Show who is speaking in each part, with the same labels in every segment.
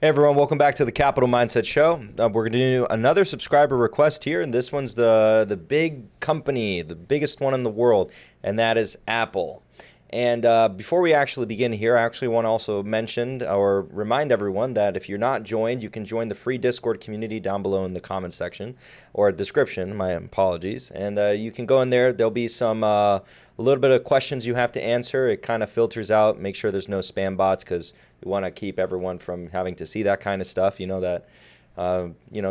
Speaker 1: Hey everyone, welcome back to the Capital Mindset Show. We're going to do another subscriber request here, and this one's the big company, the biggest one in the world, and that is Apple. And before we actually begin here, I actually want to also mention or remind everyone that if you're not joined, you can join the free Discord community down below in the comments section or description, my apologies. And you can go in there. There'll be some a little bit of questions you have to answer. It kind of filters out, make sure there's no spam bots because we want to keep everyone from having to see that kind of stuff. You know that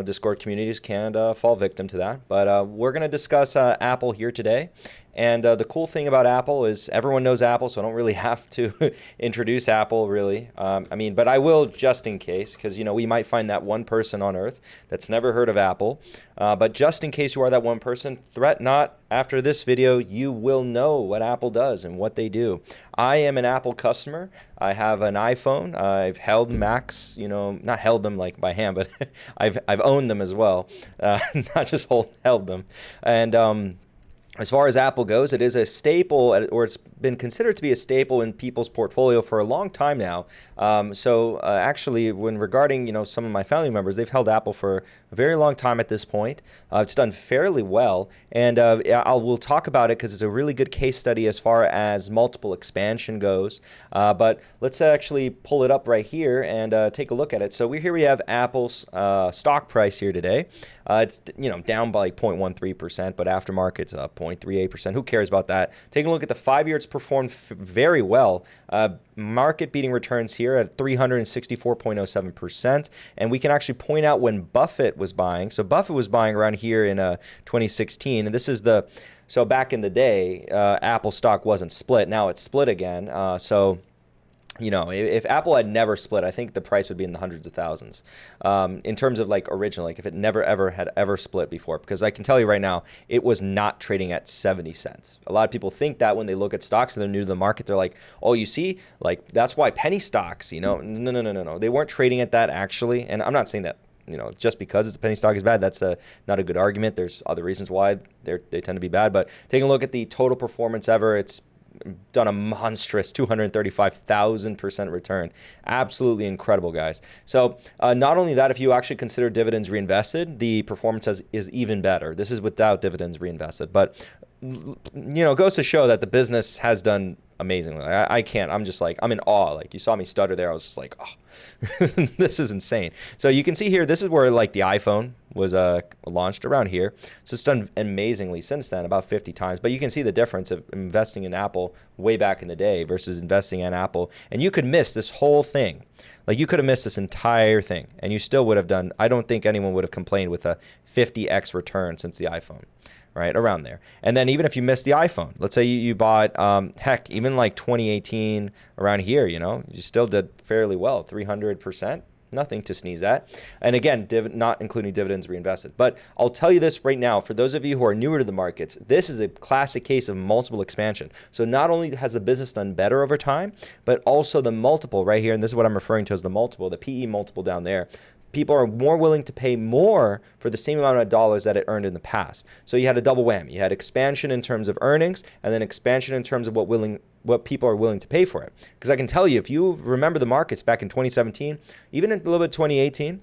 Speaker 1: Discord communities can fall victim to that. But we're going to discuss Apple here today. And the cool thing about Apple is everyone knows Apple, so I don't really have to introduce Apple, really. But I will just in case, because, we might find that one person on Earth that's never heard of Apple. But just in case you are that one person, threat not, after this video, you will know what Apple does and what they do. I am an Apple customer. I have an iPhone. I've held Macs, not held them like by hand, but I've owned them as well, not just held them. And as far as Apple goes, it is a staple, or it's been considered to be a staple in people's portfolio for a long time now. Actually, when regarding some of my family members, they've held Apple for a very long time at this point. It's done fairly well, and we'll talk about it because it's a really good case study as far as multiple expansion goes. But let's actually pull it up right here and take a look at it. So we have Apple's stock price here today. It's down by like 0.13%, but aftermarket's up 0.38%. Who cares about that? Taking a look at the 5 year, it's performed very well. Market-beating returns here at 364.07%. And we can actually point out when Buffett was buying. So Buffett was buying around here in 2016. And this is so back in the day, Apple stock wasn't split. Now it's split again. If Apple had never split, I think the price would be in the hundreds of thousands in terms of like original, like if it never had split before, because I can tell you right now, it was not trading at 70 cents. A lot of people think that when they look at stocks and they're new to the market, they're like, oh, you see, like that's why penny stocks, no. They weren't trading at that actually. And I'm not saying that, just because it's a penny stock is bad. That's not a good argument. There's other reasons why they tend to be bad. But taking a look at the total performance ever, it's done a monstrous 235,000% return. Absolutely incredible, guys. So not only that, if you actually consider dividends reinvested, the performance is even better. This is without dividends reinvested. But, it goes to show that the business has done amazingly. I'm just like, I'm in awe. Like you saw me stutter there. I was just like, oh, this is insane. So you can see here, this is where like the iPhone was launched around here. So it's done amazingly since then, about 50 times. But you can see the difference of investing in Apple way back in the day versus investing in Apple. And you could miss this whole thing. Like you could have missed this entire thing and you still would have done, I don't think anyone would have complained with a 50x return since the iPhone. Right around there. And then even if you missed the iPhone, let's say you bought, even like 2018 around here, you still did fairly well, 300%, nothing to sneeze at. And again, not including dividends reinvested. But I'll tell you this right now, for those of you who are newer to the markets, this is a classic case of multiple expansion. So not only has the business done better over time, but also the multiple right here, and this is what I'm referring to as the multiple, the PE multiple down there. People are more willing to pay more for the same amount of dollars that it earned in the past. So you had a double whammy. You had expansion in terms of earnings and then expansion in terms of what people are willing to pay for it. Because I can tell you, if you remember the markets back in 2017, even in a little bit 2018,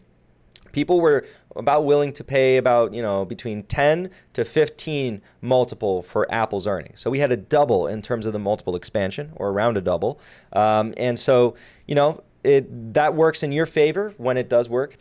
Speaker 1: people were about willing to pay about, between 10 to 15 multiple for Apple's earnings. So we had a double in terms of the multiple expansion, or around a double. That works in your favor when it does work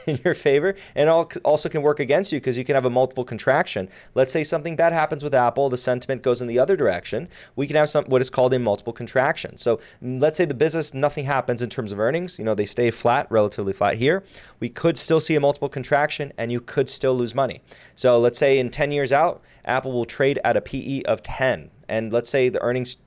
Speaker 1: in your favor, and also can work against you because you can have a multiple contraction. Let's say something bad happens with Apple, the sentiment goes in the other direction. We can have what is called a multiple contraction. So let's say the business, nothing happens in terms of earnings. They stay flat, relatively flat here. We could still see a multiple contraction, and you could still lose money. So let's say in 10 years out, Apple will trade at a PE of 10. And let's say the earnings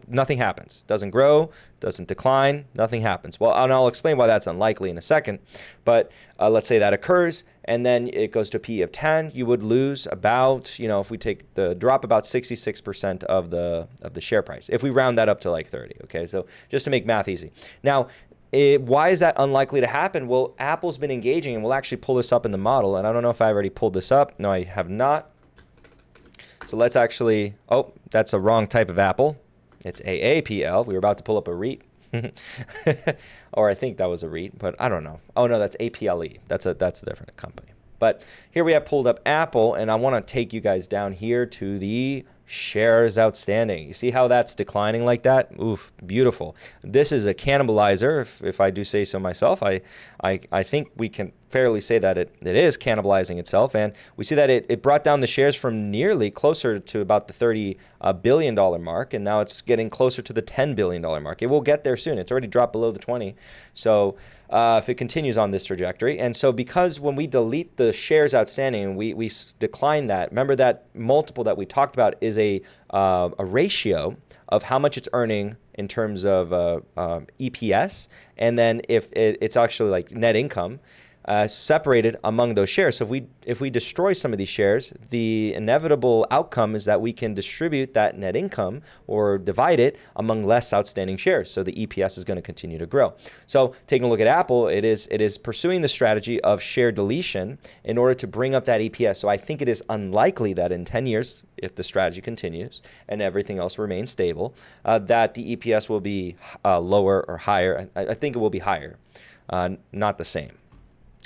Speaker 1: nothing happens. Doesn't grow, doesn't decline, nothing happens. Well, and I'll explain why that's unlikely in a second. But let's say that occurs, and then it goes to a PE of 10. You would lose about, if we take the drop, about 66% of the share price. If we round that up to like 30, okay? So just to make math easy. Now, why is that unlikely to happen? Well, Apple's been engaging, and we'll actually pull this up in the model. And I don't know if I already pulled this up. No, I have not. So let's actually, that's a wrong type of Apple. It's AAPL. We were about to pull up a REIT. Or I think that was a REIT, but I don't know. Oh no, that's APLE. That's a different company. But here we have pulled up Apple, and I want to take you guys down here to the shares outstanding. You see how that's declining like that? Oof, beautiful. This is a cannibalizer, if I do say so myself. I think we can fairly say that it is cannibalizing itself, and we see that it brought down the shares from nearly closer to about the $30 billion mark, and now it's getting closer to the $10 billion mark. It will get there soon. It's already dropped below the 20. So if it continues on this trajectory. And so because when we delete the shares outstanding and we decline that, remember that multiple that we talked about is a ratio of how much it's earning in terms of EPS, and then if it's actually like net income, separated among those shares. So if we destroy some of these shares, the inevitable outcome is that we can distribute that net income or divide it among less outstanding shares. So the EPS is going to continue to grow. So taking a look at Apple, it is pursuing the strategy of share deletion in order to bring up that EPS. So I think it is unlikely that in 10 years, if the strategy continues and everything else remains stable, that the EPS will be lower or higher. I think it will be higher, not the same.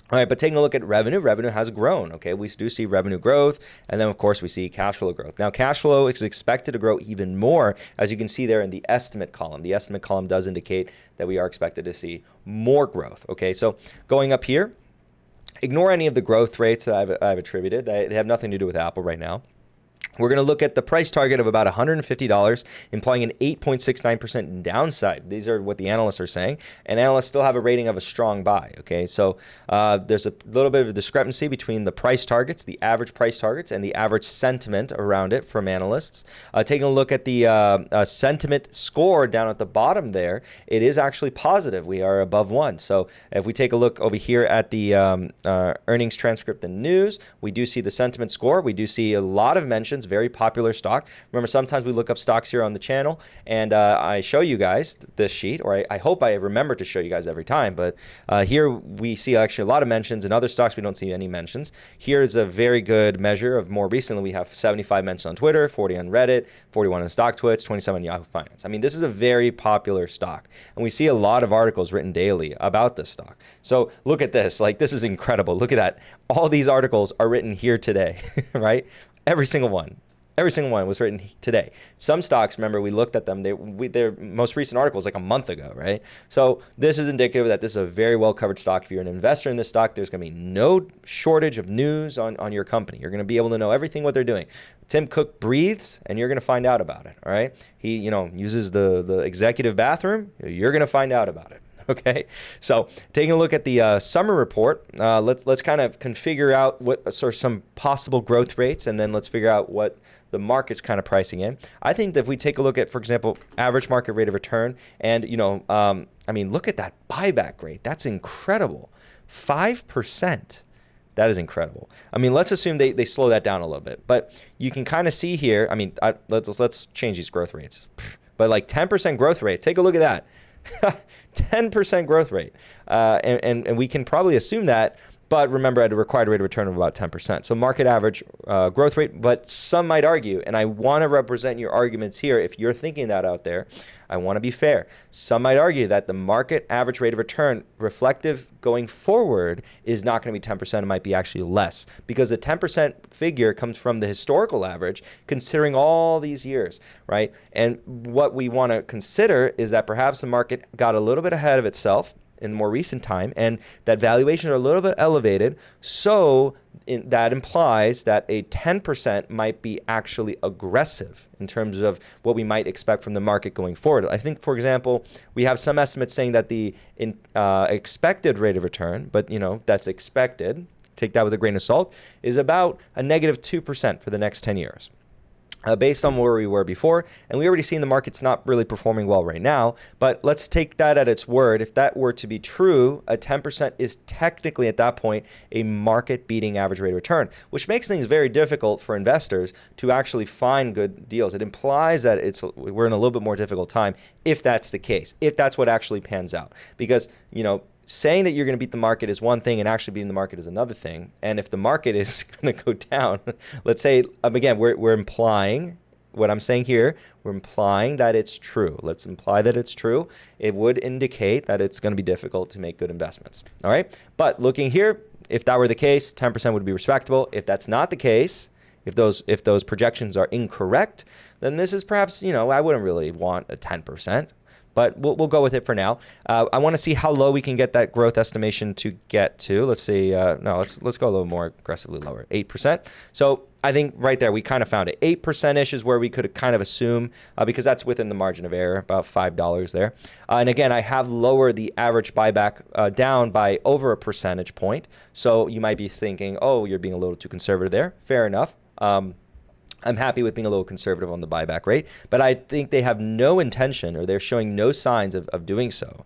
Speaker 1: All right, but taking a look at revenue has grown, okay? We do see revenue growth, and then, of course, we see cash flow growth. Now, cash flow is expected to grow even more, as you can see there in the estimate column. The estimate column does indicate that we are expected to see more growth, okay? So going up here, ignore any of the growth rates that I've attributed. They have nothing to do with Apple right now. We're going to look at the price target of about $150, implying an 8.69% downside. These are what the analysts are saying, and analysts still have a rating of a strong buy. Okay, so there's a little bit of a discrepancy between the price targets, the average price targets, and the average sentiment around it from analysts. Taking a look at the sentiment score down at the bottom there, it is actually positive. We are above 1. So if we take a look over here at the earnings transcript and news, we do see the sentiment score. We do see a lot of mentions. Very popular stock. Remember, sometimes we look up stocks here on the channel, and I show you guys this sheet, or I hope I remember to show you guys every time, but here we see actually a lot of mentions. In other stocks, we don't see any mentions. Here's a very good measure of more recently. We have 75 mentions on Twitter, 40 on Reddit, 41 on StockTwits, 27 on Yahoo Finance. I mean, this is a very popular stock, and we see a lot of articles written daily about this stock. So look at this. Like, this is incredible. Look at that. All these articles are written here today, right? Every single one. Every single one was written today. Some stocks, remember, we looked at them. Their most recent article was like a month ago, right? So this is indicative that this is a very well-covered stock. If you're an investor in this stock, there's going to be no shortage of news on your company. You're going to be able to know everything what they're doing. Tim Cook breathes, and you're going to find out about it, all right? He, uses the executive bathroom. You're going to find out about it. Okay, so taking a look at the summer report, let's kind of configure out what sort of some possible growth rates, and then let's figure out what the market's kind of pricing in. I think that if we take a look at, for example, average market rate of return, and I mean, look at that buyback rate. That's incredible, 5%. That is incredible. I mean, let's assume they slow that down a little bit, but you can kind of see here. I mean, let's change these growth rates, but like 10% growth rate. Take a look at that. 10% growth rate. And we can probably assume that, but remember, at a required rate of return of about 10%. So market average growth rate, but some might argue, and I want to represent your arguments here. If you're thinking that out there, I want to be fair. Some might argue that the market average rate of return reflective going forward is not going to be 10%. It might be actually less, because the 10% figure comes from the historical average, considering all these years, right? And what we want to consider is that perhaps the market got a little bit ahead of itself in more recent time, and that valuations are a little bit elevated. So that implies that a 10% might be actually aggressive in terms of what we might expect from the market going forward. I think, for example, we have some estimates saying that the expected rate of return, but that's expected, take that with a grain of salt, is about a negative 2% for the next 10 years. Based on where we were before, and we already seen the market's not really performing well right now, but let's take that at its word. If that were to be true, a 10% is technically at that point a market-beating average rate of return, which makes things very difficult for investors to actually find good deals. It implies that we're in a little bit more difficult time if that's the case, if that's what actually pans out. Because, saying that you're going to beat the market is one thing, and actually beating the market is another thing. And if the market is going to go down, let's say, again, we're implying what I'm saying here, we're implying that it's true. Let's imply that it's true. It would indicate that it's going to be difficult to make good investments. All right. But looking here, if that were the case, 10% would be respectable. If that's not the case, if those projections are incorrect, then this is perhaps, I wouldn't really want a 10%. But we'll go with it for now. I want to see how low we can get that growth estimation to get to. Let's see. Let's go a little more aggressively lower, 8%. So I think right there we kind of found it. 8%-ish is where we could kind of assume, because that's within the margin of error, about $5 there. And again, I have lowered the average buyback down by over a percentage point. So you might be thinking, oh, you're being a little too conservative there. Fair enough. I'm happy with being a little conservative on the buyback rate, but I think they have no intention, or they're showing no signs of doing so.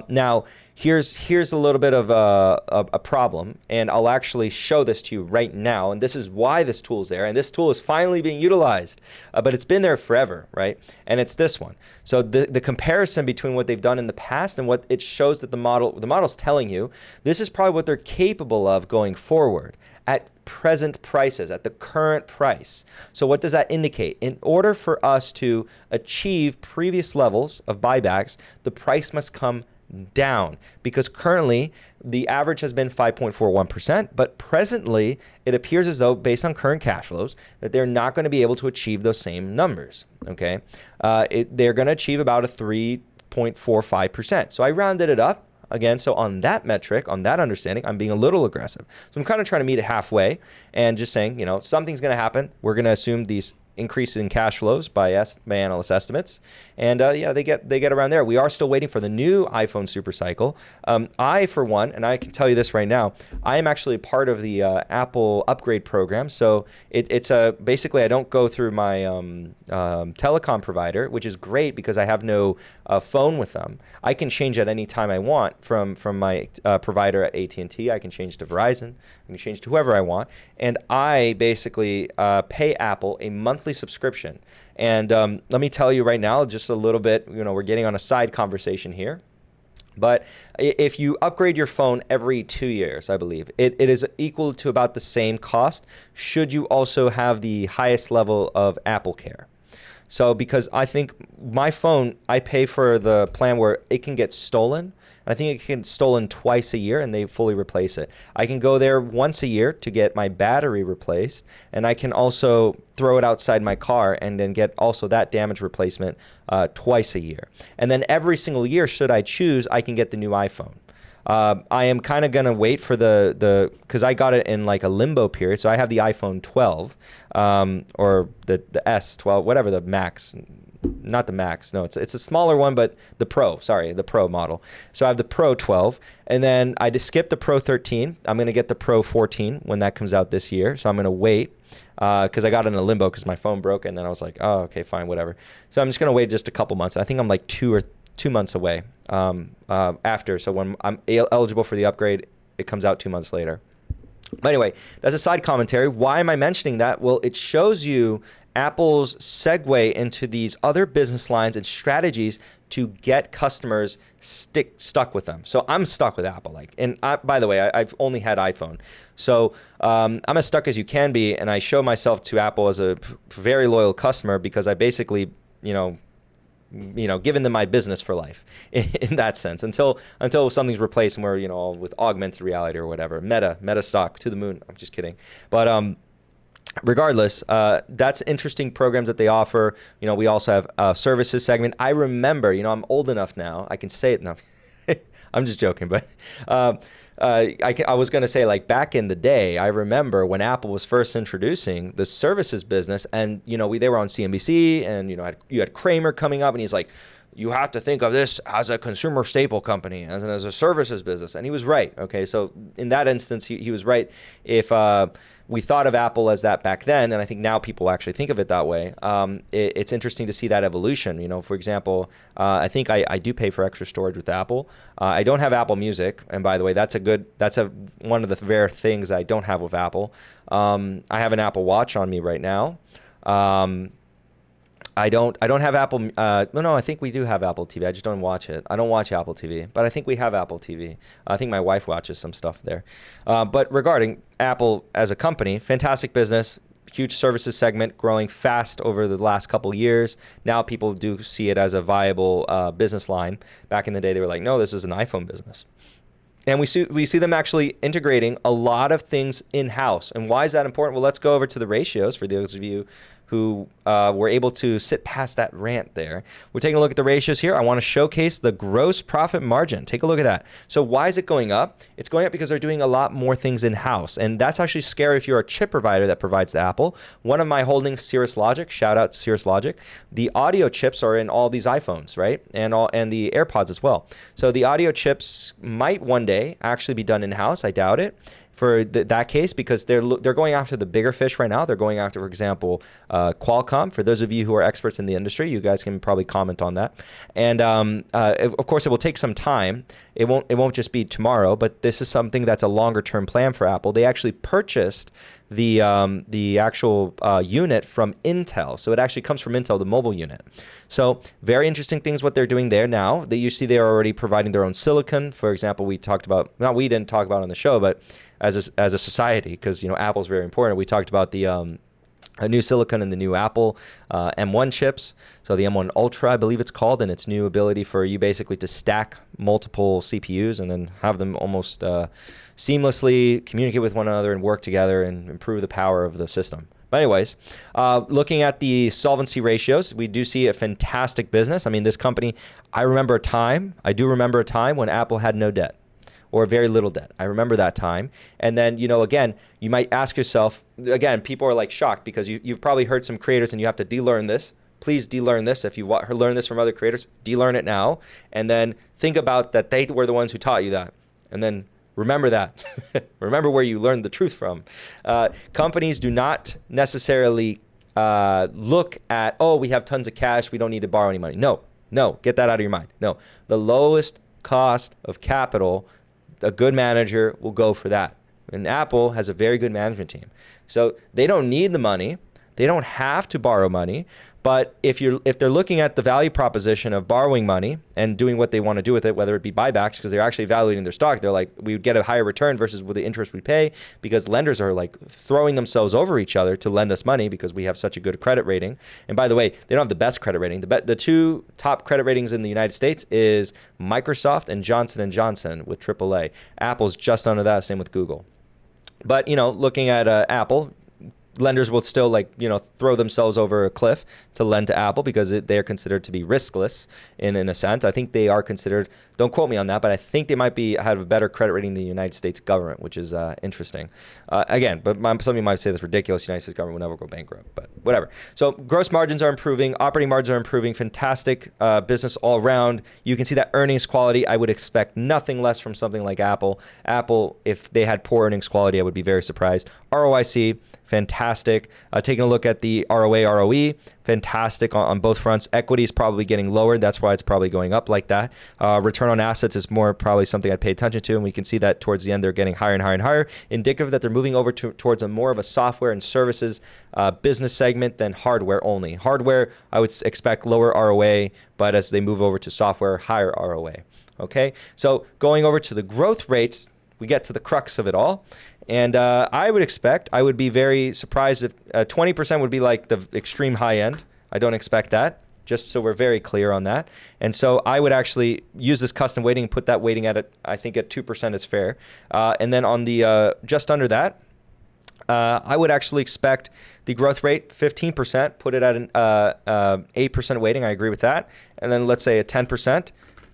Speaker 1: Now, here's a little bit of a problem, and I'll actually show this to you right now, and this is why this tool is there, and this tool is finally being utilized, but it's been there forever, right? And it's this one. So the comparison between what they've done in the past and what it shows that the model's telling you, this is probably what they're capable of going forward at present prices, at the current price. So what does that indicate? In order for us to achieve previous levels of buybacks, the price must come down, because currently the average has been 5.41%, but presently it appears as though, based on current cash flows, that they're not going to be able to achieve those same numbers, okay? They're going to achieve about a 3.45%. So I rounded it up. Again, so on that metric, on that understanding, I'm being a little aggressive. So I'm kind of trying to meet it halfway and just saying, something's going to happen. We're going to assume these increase in cash flows by analyst estimates, and they get around there. We are still waiting for the new iPhone super cycle. I, for one, and I can tell you this right now, I am actually part of the Apple upgrade program. So it's basically I don't go through my telecom provider, which is great because I have no phone with them. I can change at any time I want from my provider at AT&T. I can change to Verizon. I can change to whoever I want, and I basically pay Apple a monthly subscription. And let me tell you right now, just a little bit, we're getting on a side conversation here, but if you upgrade your phone every 2 years, I believe, it is equal to about the same cost should you also have the highest level of Apple Care. So because I think my phone, I pay for the plan where it can get stolen. I think it can get stolen twice a year and they fully replace it. I can go there once a year to get my battery replaced, and I can also throw it outside my car and then get also that damage replacement twice a year. And then every single year, should I choose, I can get the new iPhone. I am kind of going to wait for because I got it in like a limbo period. So I have the iPhone 12 or the S12, whatever, the Max. Not the Max, no, it's a smaller one, but the Pro model. So I have the Pro 12, and then I just skipped the Pro 13. I'm going to get the Pro 14 when that comes out this year. So I'm going to wait because I got it in a limbo because my phone broke, and then I was like, oh, okay, fine, whatever. So I'm just going to wait just a couple months. I think I'm like 2 months away after. So when I'm eligible for the upgrade, it comes out 2 months later. But anyway, that's a side commentary. Why am I mentioning that? Well, it shows you Apple's segue into these other business lines and strategies to get customers stuck with them. So I'm stuck with Apple. By the way, I've only had iPhone. So I'm as stuck as you can be, and I show myself to Apple as a very loyal customer because I basically, given them my business for life in that sense until something's replaced and we're, with augmented reality or whatever, meta stock to the moon. I'm just kidding. But, regardless, that's interesting programs that they offer. We also have a services segment. I remember, I'm old enough now. I can say it now. I'm just joking, but I was going to say, like, back in the day, I remember when Apple was first introducing the services business, and they were on CNBC, and you had Kramer coming up, and he's like, you have to think of this as a consumer staple company, as a services business, and he was right. Okay, so in that instance, he was right. If we thought of Apple as that back then, and I think now people actually think of it that way. It's interesting to see that evolution. For example, I think I do pay for extra storage with Apple. I don't have Apple Music, and by the way, that's one of the rare things I don't have with Apple. I have an Apple Watch on me right now. I don't have Apple. No, I think we do have Apple TV. I just don't watch it. I don't watch Apple TV, but I think we have Apple TV. I think my wife watches some stuff there. But regarding Apple as a company, fantastic business. huge services segment growing fast over the last couple years. Now people do see it as a viable business line. Back in the day, they were like, no, this is an iPhone business. And we see them actually integrating a lot of things in-house. And why is that important? Well, let's go over to the ratios for those of you who were able to sit past that rant there. We're taking a look at the ratios here. I want to showcase the gross profit margin. Take a look at that. So why is it going up? It's going up because they're doing a lot more things in-house. And that's actually scary if you're a chip provider that provides to Apple. One of my holdings, Cirrus Logic, shout out to Cirrus Logic. The audio chips are in all these iPhones, right? And the AirPods as well. So the audio chips might one day actually be done in-house. I doubt it. For that case, because they're going after the bigger fish right now. They're going after, for example, Qualcomm. For those of you who are experts in the industry, you guys can probably comment on that. And of course, it will take some time. It won't just be tomorrow, but this is something that's a longer term plan for Apple. They actually purchased the actual unit from Intel. So it actually comes from Intel, the mobile unit. So very interesting things what they're doing there now. You see they're already providing their own silicon. For example, we didn't talk about on the show, but as a society, because Apple's very important. We talked about the a new silicon in the new Apple M1 chips. So the M1 Ultra, I believe it's called, and its new ability for you basically to stack multiple CPUs and then have them almost seamlessly communicate with one another and work together and improve the power of the system. But anyways, looking at the solvency ratios, we do see a fantastic business. I mean, this company, I do remember a time when Apple had no debt or very little debt. I remember that time. And then, again, you might ask yourself, again, people are like shocked because you've probably heard some creators and you have to de-learn this. Please de-learn this. If you learn this from other creators, de-learn it now. And then think about that they were the ones who taught you that. And then remember that. Remember where you learned the truth from. Companies do not necessarily look at, we have tons of cash, we don't need to borrow any money. No, get that out of your mind. No, the lowest cost of capital, a good manager will go for that. And Apple has a very good management team. So they don't need the money. They don't have to borrow money. But if they're looking at the value proposition of borrowing money and doing what they want to do with it, whether it be buybacks, because they're actually evaluating their stock, they're like, we would get a higher return versus with the interest we pay, because lenders are like throwing themselves over each other to lend us money because we have such a good credit rating. And by the way, they don't have the best credit rating. The two top credit ratings in the United States is Microsoft and Johnson & Johnson with AAA. Apple's just under that, same with Google. But, looking at Apple, lenders will still throw themselves over a cliff to lend to Apple because they're considered to be riskless in a sense. I think they are considered, don't quote me on that, but I think they might have a better credit rating than the United States government, which is interesting. Again, but some of you might say that's ridiculous. The United States government will never go bankrupt, but whatever. So gross margins are improving, operating margins are improving, fantastic business all around. You can see that earnings quality. I would expect nothing less from something like Apple. Apple, if they had poor earnings quality, I would be very surprised. ROIC, fantastic. Taking a look at the ROA, ROE, fantastic on both fronts. Equity is probably getting lowered. That's why it's probably going up like that. Return on assets is more probably something I'd pay attention to, and we can see that towards the end they're getting higher and higher and higher, indicative that they're moving over towards a more of a software and services business segment than hardware only. Hardware, I would expect lower ROA, but as they move over to software, higher ROA. Okay, so going over to the growth rates, we get to the crux of it all. And I would be very surprised if 20% would be like the extreme high end. I don't expect that, just so we're very clear on that. And so I would actually use this custom weighting and put that weighting I think at 2% is fair. And then on the just under that, I would actually expect the growth rate 15%, put it at an 8% weighting. I agree with that. And then let's say a 10%.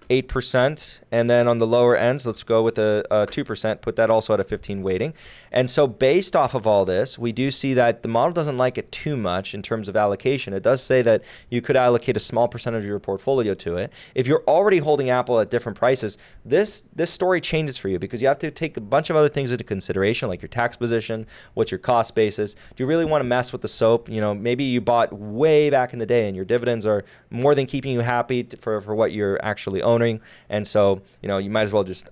Speaker 1: 8%, and then on the lower ends, let's go with a 2%, put that also at a 15 weighting. And so based off of all this, we do see that the model doesn't like it too much in terms of allocation. It does say that you could allocate a small percentage of your portfolio to it. If you're already holding Apple at different prices, this story changes for you because you have to take a bunch of other things into consideration, like your tax position, what's your cost basis. Do you really want to mess with the SOAP? Maybe you bought way back in the day and your dividends are more than keeping you happy for what you're actually owning. And so, you might as well just,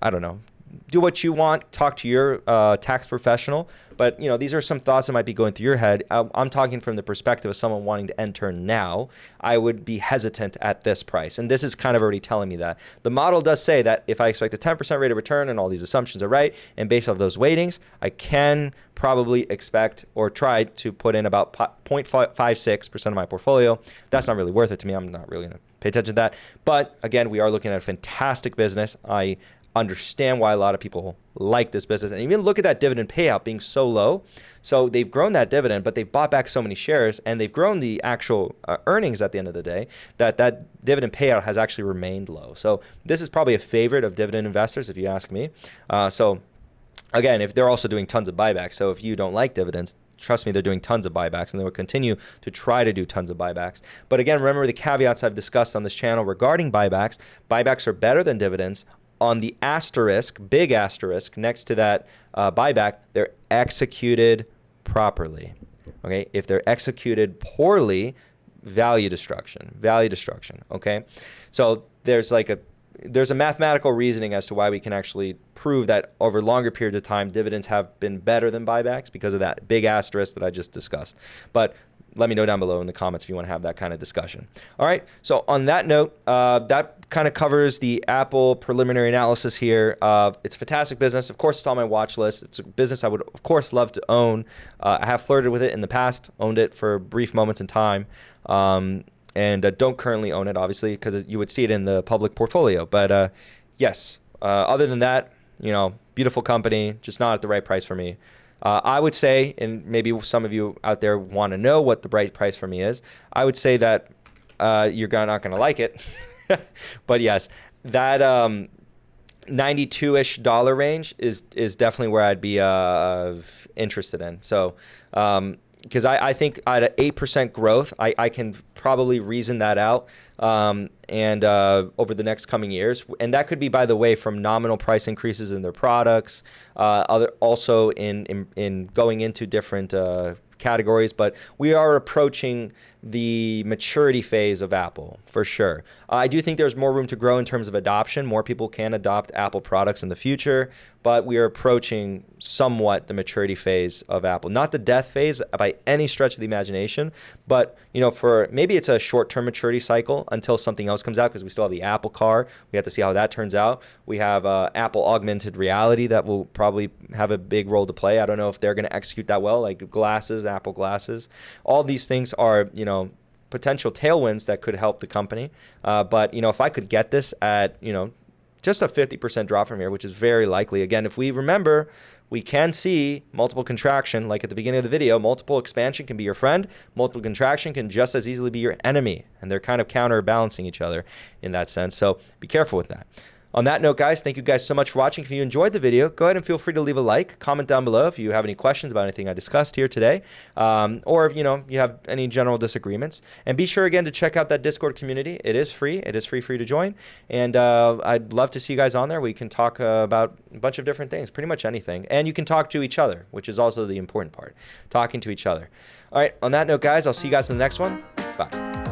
Speaker 1: do what you want, talk to your tax professional. But, you know, these are some thoughts that might be going through your head. I'm talking from the perspective of someone wanting to enter now. I would be hesitant at this price. And this is kind of already telling me that. The model does say that if I expect a 10% rate of return and all these assumptions are right, and based off those weightings, I can probably expect or try to put in about 0.56% of my portfolio. That's not really worth it to me. I'm not really going to pay attention to that. But again, we are looking at a fantastic business. I understand why a lot of people like this business. And even look at that dividend payout being so low. So they've grown that dividend, but they've bought back so many shares, and they've grown the actual earnings at the end of the day, that dividend payout has actually remained low. So this is probably a favorite of dividend investors, if you ask me. So again, if they're also doing tons of buybacks. So if you don't like dividends, trust me, they're doing tons of buybacks, and they will continue to try to do tons of buybacks. But again, remember the caveats I've discussed on this channel regarding buybacks. Buybacks are better than dividends. On the asterisk, big asterisk, next to that buyback, they're executed properly. Okay, if they're executed poorly, value destruction. Okay, so there's a mathematical reasoning as to why we can actually prove that over longer periods of time, dividends have been better than buybacks because of that big asterisk that I just discussed. But let me know down below in the comments if you want to have that kind of discussion. All right, so on that note, that kind of covers the Apple preliminary analysis here. It's a fantastic business. Of course, it's on my watch list. It's a business I would, of course, love to own. I have flirted with it in the past, owned it for brief moments in time, and don't currently own it, obviously, because you would see it in the public portfolio. But yes, other than that, you know, beautiful company, just not at the right price for me. I would say, and maybe some of you out there want to know what the right price for me is, I would say that you're not going to like it. But yes, that $92-ish range is definitely where I'd be interested in. So because I think at an 8% growth, I can probably reason that out and over the next coming years. And that could be, by the way, from nominal price increases in their products, also in going into different categories. But we are approaching the maturity phase of Apple for sure. I do think there's more room to grow in terms of adoption. More people can adopt Apple products in the future, but we are approaching somewhat the maturity phase of Apple. Not the death phase by any stretch of the imagination, but you know, for maybe it's a short-term maturity cycle until something else comes out, because we still have the Apple Car. We have to see how that turns out. We have Apple augmented reality that will probably have a big role to play. I don't know if they're going to execute that well, like glasses, Apple glasses. All these things are, you know, potential tailwinds that could help the company. But, you know, if I could get this at, you know, just a 50% drop from here, which is very likely. Again, if we remember, we can see multiple contraction, like at the beginning of the video. Multiple expansion can be your friend. Multiple contraction can just as easily be your enemy. And they're kind of counterbalancing each other in that sense. So be careful with that. On that note, guys, thank you guys so much for watching. If you enjoyed the video, go ahead and feel free to leave a like. Comment down below if you have any questions about anything I discussed here today, or if you have any general disagreements. And be sure again to check out that Discord community. It is free. It is free for you to join. And I'd love to see you guys on there. We can talk about a bunch of different things, pretty much anything. And you can talk to each other, which is also the important part, talking to each other. All right, on that note, guys, I'll see you guys in the next one. Bye.